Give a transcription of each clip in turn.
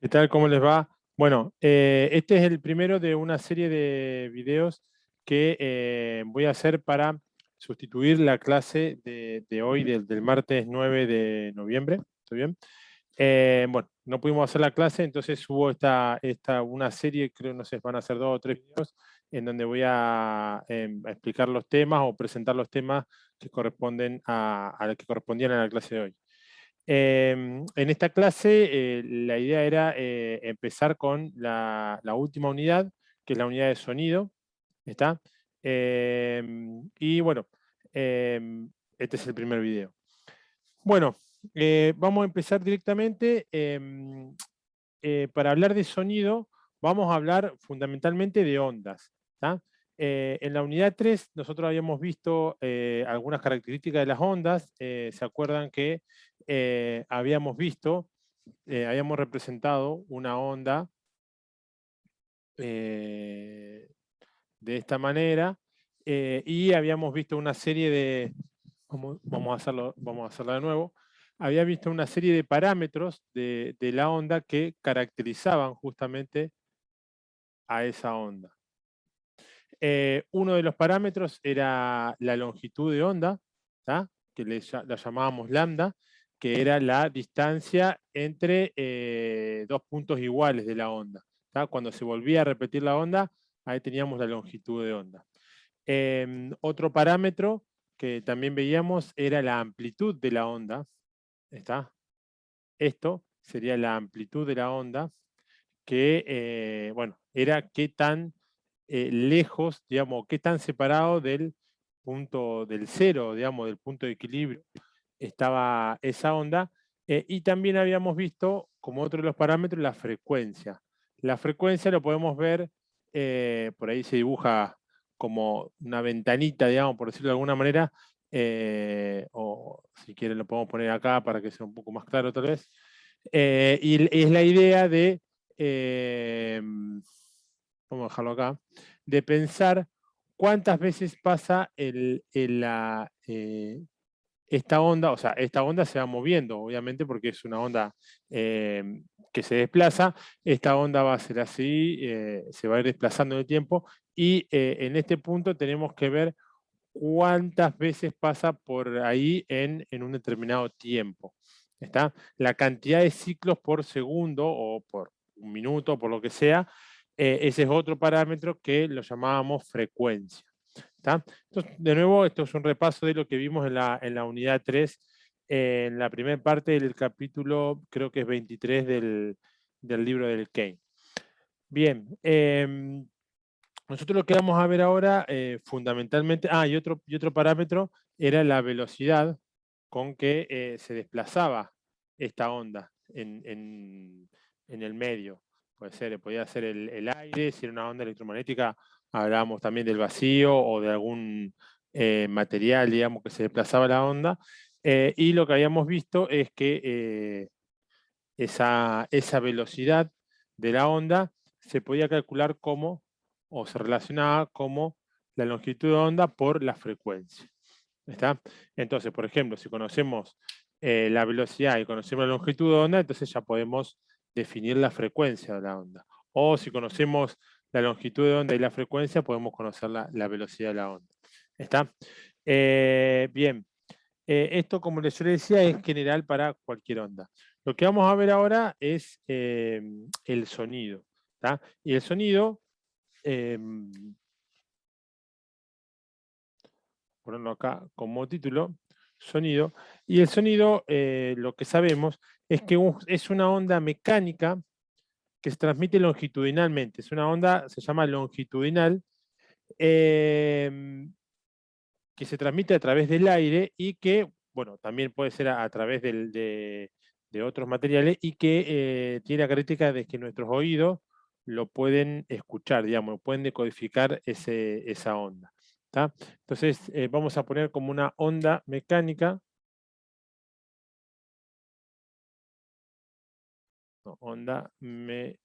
¿Qué tal? ¿Cómo les va? Bueno, este es el primero de una serie de videos que voy a hacer para sustituir la clase de hoy, del martes 9 de noviembre. ¿Está bien? Bueno, no pudimos hacer la clase, entonces hubo una serie, creo, no sé, van a ser 2 o 3 videos, en donde voy a explicar los temas o presentar los temas que corresponden a los que correspondían a la clase de hoy. En esta clase la idea era empezar con la última unidad, que es la unidad de sonido. ¿Está? Y bueno, este es el primer video. Bueno, vamos a empezar directamente. Para hablar de sonido, vamos a hablar fundamentalmente de ondas. ¿Tá? En la unidad 3 nosotros habíamos visto algunas características de las ondas. ¿Se acuerdan que habíamos visto, habíamos representado una onda eh, de esta manera y habíamos visto una serie de, vamos a hacerlo de nuevo, había visto una serie de parámetros de la onda que caracterizaban justamente a esa onda. Uno de los parámetros era la longitud de onda, ¿tá? Que la llamábamos lambda, que era la distancia entre dos puntos iguales de la onda. ¿Tá? Cuando se volvía a repetir la onda, ahí teníamos la longitud de onda. Otro parámetro que también veíamos era la amplitud de la onda. ¿Está? Esto sería la amplitud de la onda, que, bueno, era qué tan lejos, digamos, qué tan separado del punto del cero, digamos, del punto de equilibrio estaba esa onda. Y también habíamos visto, como otro de los parámetros, la frecuencia. La frecuencia lo podemos ver, por ahí se dibuja como una ventanita, digamos, por decirlo de alguna manera, o si quieren lo podemos poner acá para que sea un poco más claro tal vez. Y es la idea de, vamos a dejarlo acá, de pensar cuántas veces pasa esta onda, o sea, esta onda se va moviendo, obviamente, porque es una onda que se desplaza. Esta onda va a ser así, se va a ir desplazando en el tiempo, y en este punto tenemos que ver cuántas veces pasa por ahí en un determinado tiempo. ¿Está? La cantidad de ciclos por segundo o por un minuto, por lo que sea, ese es otro parámetro que lo llamábamos frecuencia. ¿Está? Entonces, de nuevo, esto es un repaso de lo que vimos en la unidad 3, en la primera parte del capítulo, creo que es 23 del libro del Kane. Bien, nosotros lo que vamos a ver ahora fundamentalmente, y otro parámetro era la velocidad con que se desplazaba esta onda en el medio. Podía ser el aire, si era una onda electromagnética, hablábamos también del vacío o de algún material, digamos, que se desplazaba la onda. Y lo que habíamos visto es que esa velocidad de la onda se podía calcular como, o se relacionaba como la longitud de onda por la frecuencia. ¿Está? Entonces, por ejemplo, si conocemos la velocidad y conocemos la longitud de onda, entonces ya podemos definir la frecuencia de la onda. O si conocemos la longitud de onda y la frecuencia, podemos conocer la velocidad de la onda. ¿Está? Bien. Esto, como yo les decía, es general para cualquier onda. Lo que vamos a ver ahora es el sonido. ¿Tá? Y el sonido, ponerlo acá como título, sonido. Y el sonido, lo que sabemos, es que es una onda mecánica que se transmite longitudinalmente. Es una onda, se llama longitudinal, que se transmite a través del aire y que, bueno, también puede ser a través de otros materiales y que tiene la característica de que nuestros oídos lo pueden escuchar, digamos, pueden decodificar esa onda. ¿Tá? Entonces, vamos a poner como una onda mecánica, no, onda mecánica,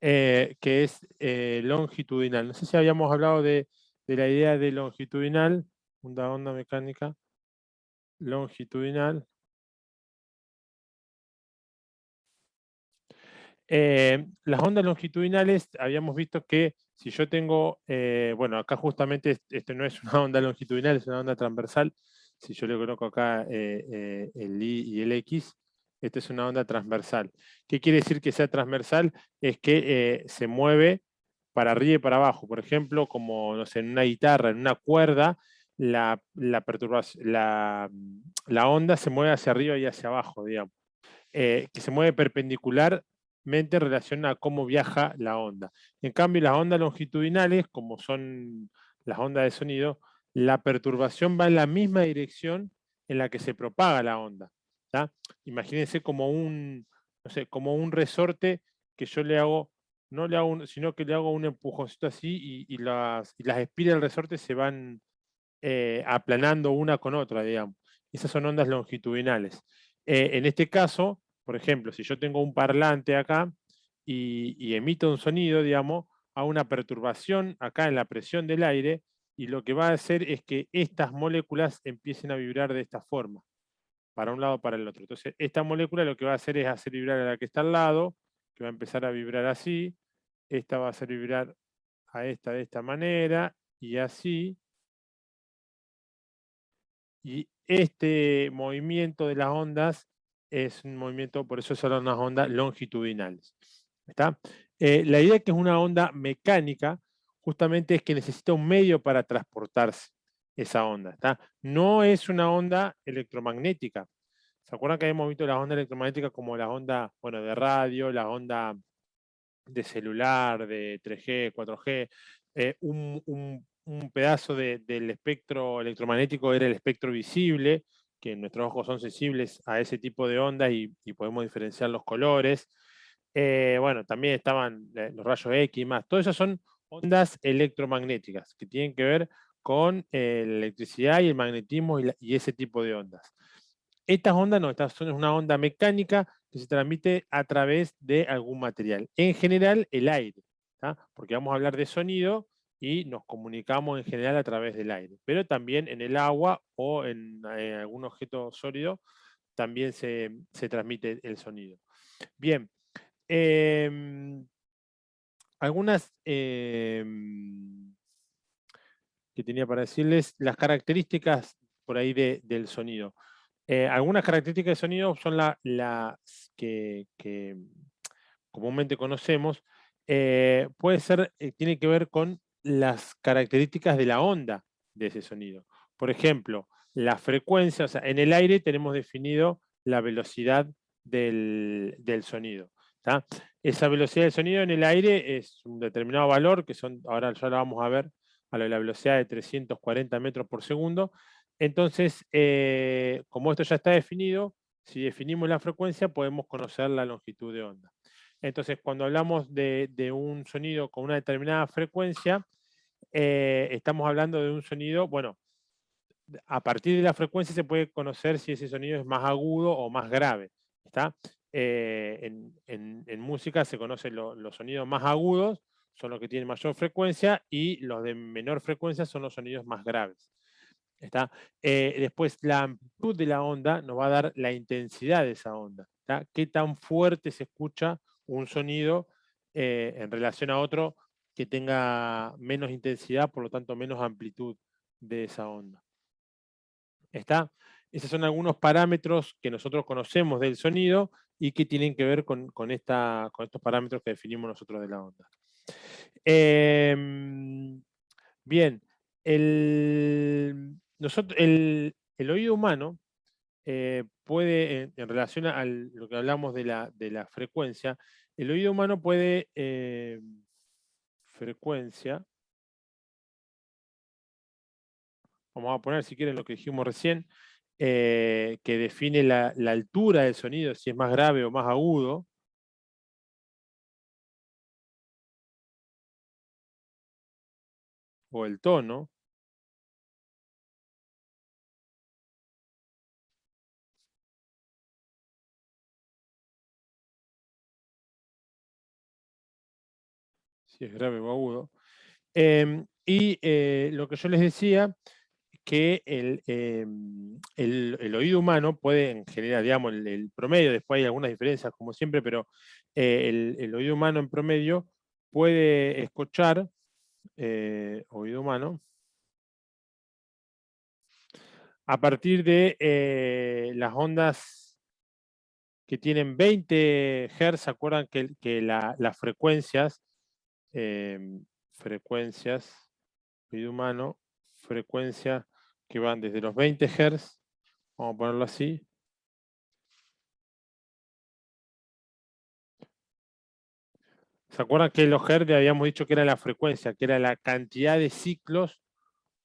que es longitudinal. No sé si habíamos hablado de la idea de longitudinal, onda mecánica. longitudinal. Las ondas longitudinales, habíamos visto que si yo tengo, bueno, acá justamente este no es una onda longitudinal, es una onda transversal. Si yo le coloco acá el Y y el X, esta es una onda transversal. ¿Qué quiere decir que sea transversal? Es que se mueve para arriba y para abajo. Por ejemplo, como no sé, en una guitarra, en una cuerda, perturbación, la onda se mueve hacia arriba y hacia abajo, digamos. Que se mueve perpendicularmente en relación a cómo viaja la onda. En cambio, las ondas longitudinales, como son las ondas de sonido, la perturbación va en la misma dirección en la que se propaga la onda. ¿tá? Imagínense como un, no sé, como un resorte que yo le hago, no le hago sino que le hago un empujoncito así y las espiras del resorte se van aplanando una con otra, digamos. Esas son ondas longitudinales. En este caso, por ejemplo, si yo tengo un parlante acá y emito un sonido, digamos, a una perturbación acá en la presión del aire, y lo que va a hacer es que estas moléculas empiecen a vibrar de esta forma, para un lado o para el otro. Entonces, esta molécula lo que va a hacer es hacer vibrar a la que está al lado, que va a empezar a vibrar así, esta va a hacer vibrar a esta de esta manera, y así, y este movimiento de las ondas es un movimiento, por eso son unas ondas longitudinales. ¿Está? La idea que es una onda mecánica, justamente es que necesita un medio para transportarse esa onda. ¿está? No es una onda electromagnética. ¿Se acuerdan que habíamos visto las ondas electromagnéticas como las ondas, bueno, de radio, las ondas de celular, de 3G, 4G, un pedazo del espectro electromagnético era el espectro visible, que nuestros ojos son sensibles a ese tipo de ondas y podemos diferenciar los colores. Bueno, también estaban los rayos X y más. Todas esas son ondas electromagnéticas que tienen que ver con la electricidad y el magnetismo y ese tipo de ondas. Estas ondas no, estas son una onda mecánica que se transmite a través de algún material. En general, el aire, ¿tá? Porque vamos a hablar de sonido y nos comunicamos en general a través del aire. Pero también en el agua o en algún objeto sólido también se transmite el sonido. Bien, algunas que tenía para decirles, las características por ahí del sonido. Algunas características de sonido son las que comúnmente conocemos. Puede ser, tiene que ver con las características de la onda de ese sonido. Por ejemplo, la frecuencia, o sea, en el aire tenemos definido la velocidad del sonido. ¿tá? Esa velocidad del sonido en el aire es un determinado valor, que son, ahora ya lo vamos a ver, a la velocidad de 340 metros por segundo. Entonces, como esto ya está definido, si definimos la frecuencia, podemos conocer la longitud de onda. Entonces, cuando hablamos de un sonido con una determinada frecuencia, estamos hablando de un sonido, bueno, a partir de la frecuencia se puede conocer si ese sonido es más agudo o más grave. ¿está? En música se conocen los sonidos más agudos, son los que tienen mayor frecuencia, y los de menor frecuencia son los sonidos más graves. ¿está? Después, la amplitud de la onda nos va a dar la intensidad de esa onda. ¿está? Qué tan fuerte se escucha un sonido en relación a otro que tenga menos intensidad, por lo tanto menos amplitud de esa onda. ¿Está? Esos son algunos parámetros que nosotros conocemos del sonido y que tienen que ver con estos parámetros que definimos nosotros de la onda. Bien, el oído humano puede, en relación a lo que hablamos de la frecuencia, el oído humano puede, frecuencia, vamos a poner si quieren lo que dijimos recién, que define la altura del sonido, si es más grave o más agudo. O el tono. Si es grave o agudo. Y lo que yo les decía, que el oído humano puede, en general, digamos, el promedio, después hay algunas diferencias como siempre, pero el oído humano en promedio puede escuchar, oído humano, a partir de las ondas que tienen 20 Hz. ¿Se acuerdan que las frecuencias, frecuencias, oído humano, frecuencias que van desde los 20 Hz, vamos a ponerlo así, ¿se acuerdan que los Hz habíamos dicho que era la frecuencia, que era la cantidad de ciclos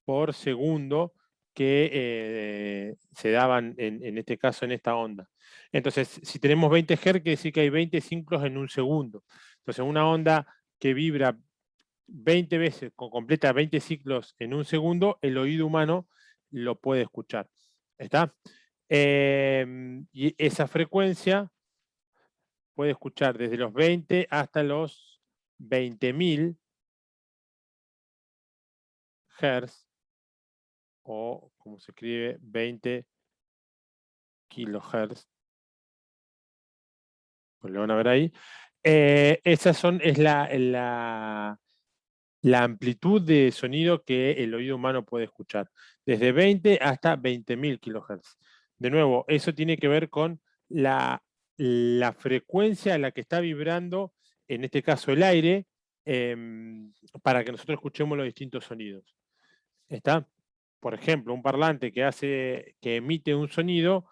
por segundo que se daban en este caso en esta onda? Entonces, si tenemos 20 Hz, quiere decir que hay 20 ciclos en un segundo. Entonces, una onda que vibra 20 veces, completa 20 ciclos en un segundo, el oído humano lo puede escuchar. ¿Está? Y esa frecuencia puede escuchar desde los 20 hasta los 20.000 Hz, o como se escribe, 20 kilohertz, pues lo van a ver ahí. Esas es la amplitud de sonido que el oído humano puede escuchar, desde 20 hasta 20.000 kilohertz. De nuevo, eso tiene que ver con la frecuencia a la que está vibrando, en este caso el aire, para que nosotros escuchemos los distintos sonidos. ¿Está? Por ejemplo, un parlante que emite un sonido,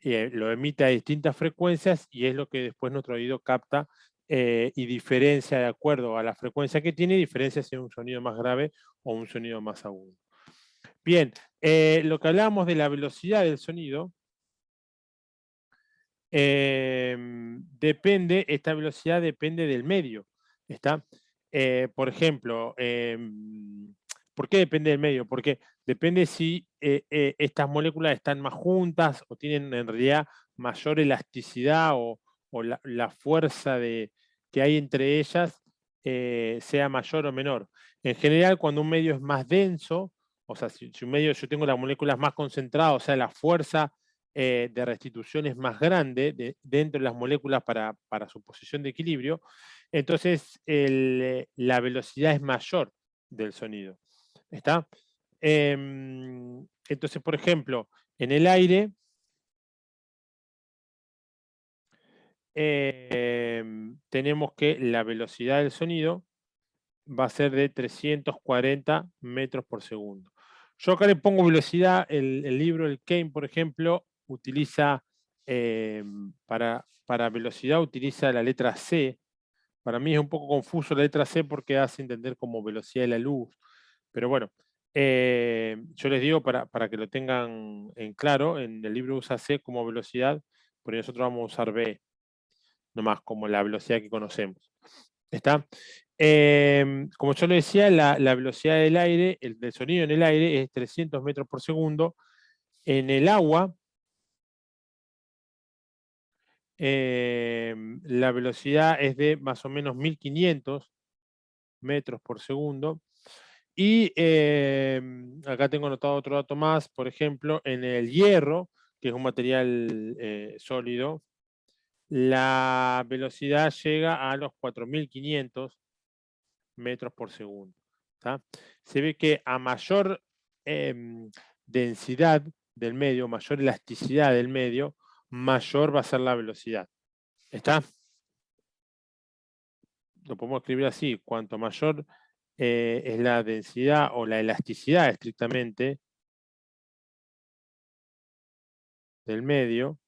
lo emite a distintas frecuencias y es lo que después nuestro oído capta y diferencia de acuerdo a la frecuencia que tiene, diferencia si es un sonido más grave o un sonido más agudo. Bien, lo que hablábamos de la velocidad del sonido, esta velocidad depende del medio. ¿Está? Por ejemplo, ¿por qué depende del medio? Porque depende si estas moléculas están más juntas o tienen en realidad mayor elasticidad o la fuerza que hay entre ellas sea mayor o menor. En general, cuando un medio es más denso, o sea, si un medio yo tengo las moléculas más concentradas, o sea, la fuerza de restitución es más grande dentro de las moléculas para su posición de equilibrio, entonces la velocidad es mayor del sonido. ¿Está? Entonces, por ejemplo, en el aire, tenemos que la velocidad del sonido va a ser de 340 metros por segundo. Yo acá le pongo velocidad, el libro, el Kane, por ejemplo, utiliza, para velocidad utiliza la letra C. Para mí es un poco confuso la letra C porque hace entender como velocidad de la luz. Pero bueno, yo les digo para que lo tengan en claro, en el libro usa C como velocidad, pero nosotros vamos a usar B, nomás como la velocidad que conocemos. ¿Está? Como yo le decía, la velocidad del aire, del sonido en el aire es 300 metros por segundo. En el agua, la velocidad es de más o menos 1500 metros por segundo. Y acá tengo anotado otro dato más, por ejemplo, en el hierro, que es un material sólido, la velocidad llega a los 4500 metros por segundo. ¿Tá? Se ve que a mayor densidad del medio, mayor elasticidad del medio, mayor va a ser la velocidad. ¿Está? Lo podemos escribir así: cuanto mayor es la densidad o la elasticidad estrictamente del medio,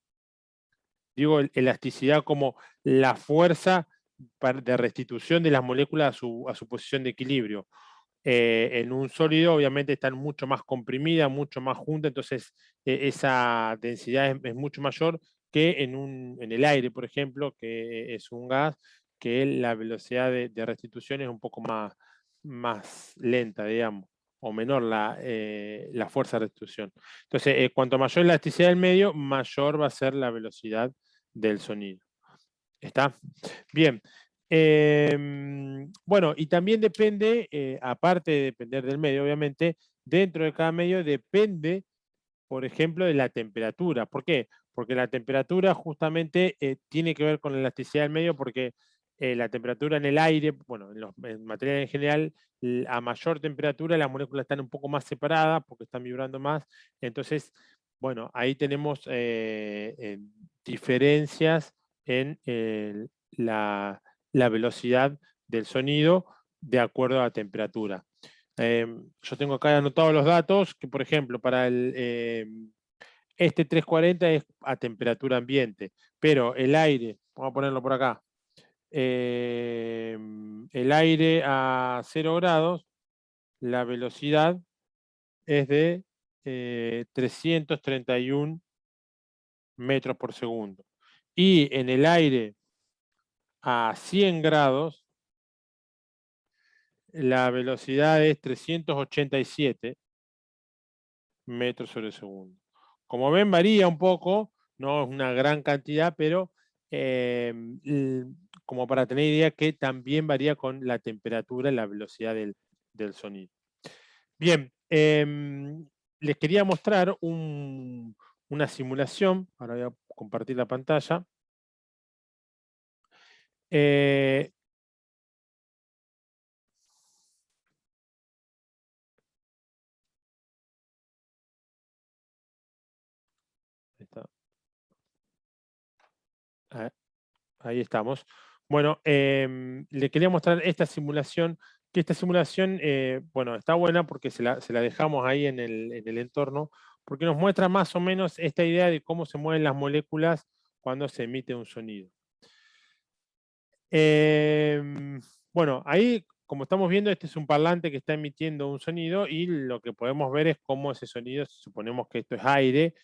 digo elasticidad como la fuerza de restitución de las moléculas a su posición de equilibrio. En un sólido obviamente están mucho más comprimidas, mucho más juntas, entonces esa densidad es mucho mayor que en el aire, por ejemplo, que es un gas, que la velocidad de restitución es un poco más lenta, digamos, o menor la fuerza de restitución. Entonces, cuanto mayor la elasticidad del medio, mayor va a ser la velocidad del sonido. ¿Está? Bien. Bueno, y también depende, aparte de depender del medio, obviamente, dentro de cada medio depende, por ejemplo, de la temperatura. ¿Por qué? Porque la temperatura justamente tiene que ver con la elasticidad del medio, porque la temperatura en el aire, bueno, en materiales en general, a mayor temperatura las moléculas están un poco más separadas porque están vibrando más. Entonces, bueno, ahí tenemos diferencias en la velocidad del sonido de acuerdo a la temperatura. Yo tengo acá anotados los datos, que por ejemplo, para este 340 es a temperatura ambiente, pero el aire, vamos a ponerlo por acá, el aire a 0 grados, la velocidad es de 331 metros por segundo. Y en el aire a 100 grados, la velocidad es 387 metros sobre segundo. Como ven, varía un poco, no es una gran cantidad, pero como para tener idea que también varía con la temperatura y la velocidad del sonido. Bien, les quería mostrar una simulación. Ahora voy a compartir la pantalla. Ahí estamos. Bueno, le quería mostrar esta simulación, que esta simulación, bueno, está buena porque se la dejamos ahí en el entorno, porque nos muestra más o menos esta idea de cómo se mueven las moléculas cuando se emite un sonido. Bueno, ahí, como estamos viendo, este es un parlante que está emitiendo un sonido y lo que podemos ver es cómo ese sonido, suponemos que esto es aire,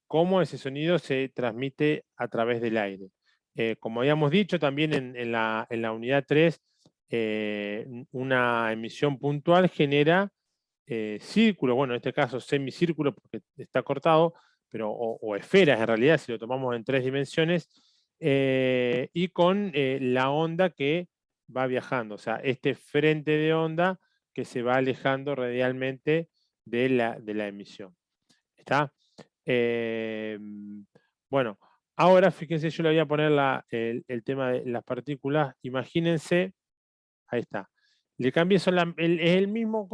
cómo ese sonido se transmite a través del aire. Como habíamos dicho también en la unidad 3, una emisión puntual genera círculo, bueno, en este caso semicírculo porque está cortado, pero, o esferas en realidad, si lo tomamos en 3 dimensiones, y con la onda que va viajando, o sea, este frente de onda que se va alejando radialmente de la emisión. ¿Está? Bueno, ahora fíjense, yo le voy a poner el tema de las partículas. Imagínense, ahí está. Le cambié es el mismo,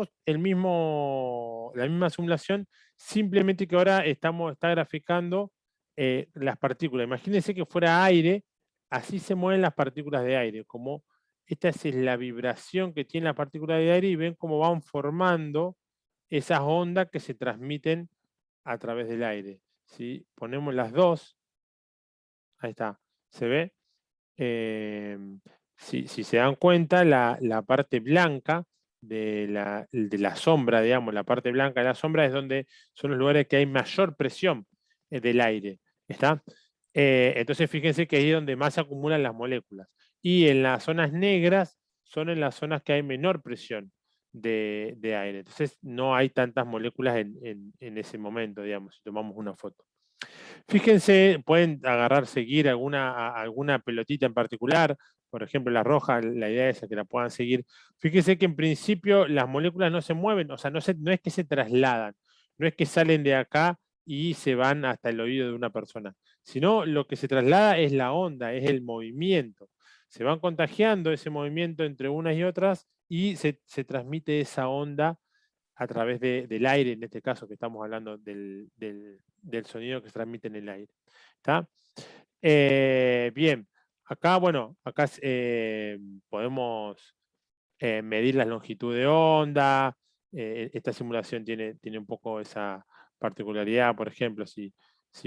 la misma simulación, simplemente que ahora está graficando las partículas. Imagínense que fuera aire, así se mueven las partículas de aire, como esta es la vibración que tiene la partícula de aire y ven cómo van formando esas ondas que se transmiten a través del aire. Si ponemos las dos, ahí está, ¿se ve? Si se dan cuenta, la parte blanca de la sombra, digamos, la parte blanca de la sombra es donde son los lugares que hay mayor presión del aire. ¿Está? Entonces fíjense que ahí es donde más se acumulan las moléculas. Y en las zonas negras son en las zonas que hay menor presión de aire. Entonces no hay tantas moléculas en ese momento, digamos, si tomamos una foto. Fíjense, pueden agarrar, seguir alguna pelotita en particular, por ejemplo la roja, la idea es que la puedan seguir. Fíjense que en principio las moléculas no se mueven, o sea, no es que se trasladan, no es que salen de acá y se van hasta el oído de una persona, sino lo que se traslada es la onda, es el movimiento. Se van contagiando ese movimiento entre unas y otras y se transmite esa onda a través del aire, en este caso que estamos hablando del sonido que se transmite en el aire. ¿Está? Bien, acá, bueno, acá podemos medir la longitud de onda. Esta simulación tiene un poco esa particularidad, por ejemplo, si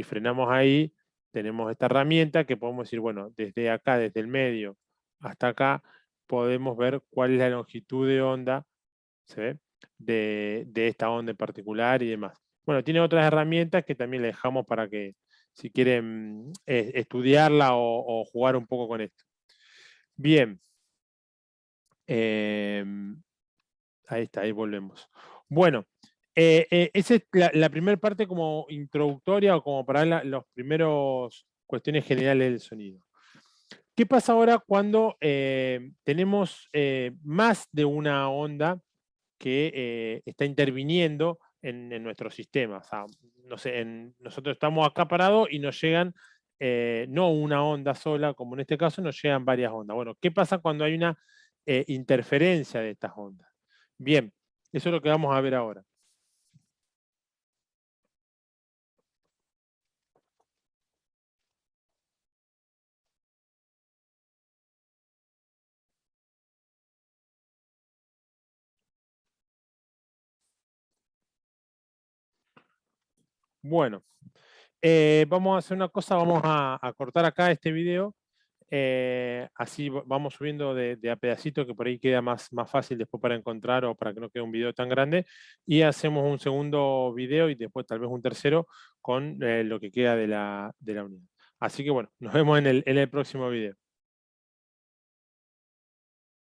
frenamos ahí, tenemos esta herramienta que podemos decir, bueno, desde acá, desde el medio hasta acá, podemos ver cuál es la longitud de onda, ¿se ve? De esta onda en particular y demás. Bueno, tiene otras herramientas que también le dejamos para que, si quieren estudiarla o jugar un poco con esto. Bien. Ahí está, ahí volvemos. Bueno, esa es la primera parte como introductoria o como para los primeros cuestiones generales del sonido. ¿Qué pasa ahora cuando tenemos más de una onda que está interviniendo en nuestro sistema. O sea, no sé, nosotros estamos acá parados y nos llegan no una onda sola, como en este caso, nos llegan varias ondas. Bueno, ¿qué pasa cuando hay una interferencia de estas ondas? Bien, eso es lo que vamos a ver ahora. Bueno, vamos a hacer una cosa, vamos a cortar acá este video, así vamos subiendo de a pedacito, que por ahí queda más fácil después para encontrar o para que no quede un video tan grande, y hacemos un segundo video y después tal vez un tercero con lo que queda de la unidad. Así que bueno, nos vemos en el próximo video.